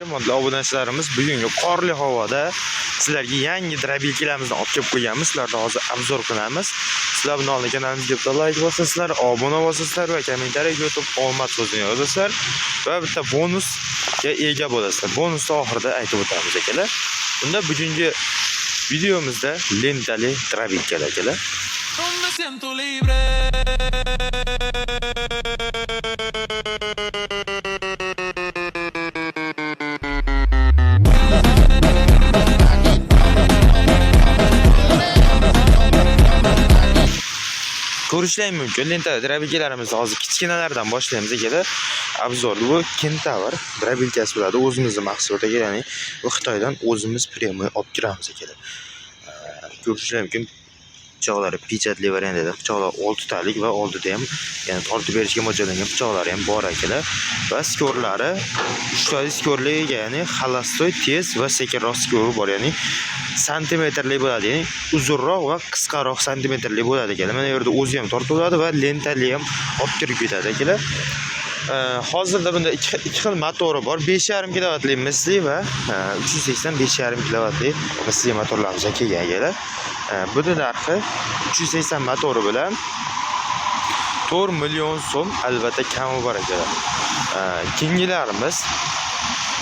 Hurmatli obunachilarimiz, bugungi qorli havoda sizlarga yangi drabilkalarimizni olib kelib qo'yganmiz. Sizlarga hozir obzor qilamiz. Sizlar buni oldin kanalimizga like bosasizlar, obuna bosasizlar va kommentariyaga yozib omad so'zini yozasizlar va bitta bonusga ega bo'lasizlar. Bonusni oxirida aytib o'tamiz akalar. Unda bugungi videomizda lentali drabilkalar akalar. Ko'rishlar mumkin. Lenta drabilkalarimizni hozir kichkinalardan boshlaymiz akalar. Obzorli bu Kenta var. Drabilkasi bo'ladi, o'zimizning mahsulot ekan, ya'ni bu Xitoydan o'zimiz premye olib kiramiz akalar. Ko'rishlar mumkin. Pichoqlari pechatli variantida, pichoqlar 6 talik va oldida ham, ya'ni tortib berishga mo'ljallangan pichoqlari ham bor akalar. Va skorlari 3 ta skorliga, ya'ni xalastoy, tez va sekinroq skori bor, ya'ni santimetrli bo'ladi, ya'ni uzunroq va qisqaroq santimetrli bo'ladi akalar. Mana bu yerda o'zi ham tortib oladi va lentali ham olib kirib ketadi akalar. Hozirda bunda ikki xil motori bor. 5,5 kilovatli misli va 385,5 kilovatli misli motorlarimiz kelgan akalar. Buni narxi 380 motori bilan 4 million so'm, albatta kami bor akalar. Keyingilarimiz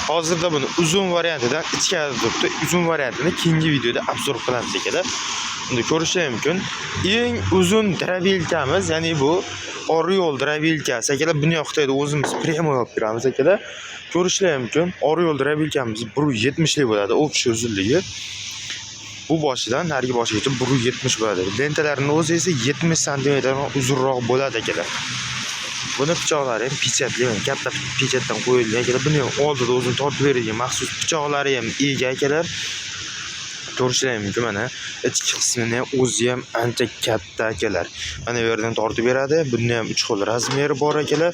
hozirda buni uzun variantidan ichkarida turibdi. Uzun variantini keyingi videoda obzor qilamiz akalar. Bunda ko'rishlar mumkin. Eng uzun drabilkamiz, ya'ni bu Oriol drabilkasi akalar. Buni Xitoyda o'zimiz premye olib kiramiz akalar. Ko'rishlar mumkin. Oriol drabilkamiz 170 lik bo'ladi, общий uzunligi. Bu boshidan narigi boshigacha 170 bo'ladi. Lentalarining o'zi esa 70 sm uzunroq bo'ladi akalar. Buni pichoqlari ham pechatli, katta pechatdan qo'yilgan akalar. Buni oldida o'zini tortib beradigan maxsus pichoqlari ham ega akalar. Ko'rishlar mumkin, mana ichki qismini ham o'zi ham ancha katta akalar. Mana bu yerdan tortib beradi. Buni ham 3 xil razmeri bor akalar.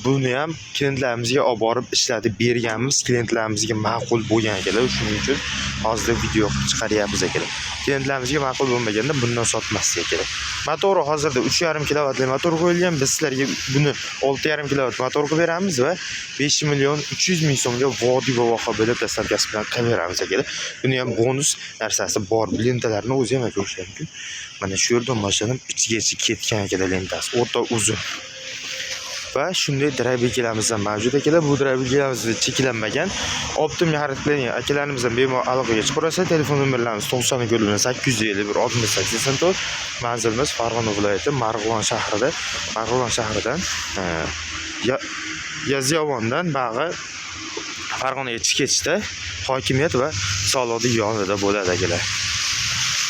Buni ham klientlarimizga olib borib ishlatib berganmiz. Klientlarimizga ma'qul bo'lgan akalar. Shuning uchun hozir video chiqaryapmiz akalar. Klientlarimizga ma'qul bo'lmaganda bundan sotmasdik akalar. Motori hozirda 3,5 kilovatli motor qo'yilgan. Biz sizlarga buni 6,5 kilovat motor qilib beramiz va 5 million 300 ming so'mga vodiy va voha bo'lib dastavkasi bilan qilib beramiz akalar. Buni ham bonus narsasi bor. Lentalarni o'zi ham ko'rishlar mumkin. Mana shu yerdan boshlanib ichigacha ketgan akalar lentasi. O'rta uzun. Va shunday drabilkalarimiz ham mavjud akalar. Bu drabilkalarimiz cheklanmagan. Optimga xarid qilingan akalarimizdan bemalol aloqaga chiqarsa, telefon nomerlarimiz 92 manzilimiz Farg'ona viloyati Marg'ilon shahrida. Marg'ilon shahridan Yazyovondan bag'i Farg'onaga chiqib ketishda hokimiyat va soliqning yonida bo'ladi akalar.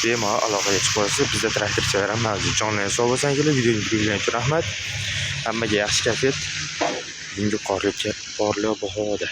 Bemalol aloqaga chiqarsa, bizda traktorchilar ham mavjud. Jonli sog' bo'lsin akalar. Videoni ko'rganingiz uchun rahmat. Hammaga yaxshi kayfiyat. Bugungi qorli bahoda.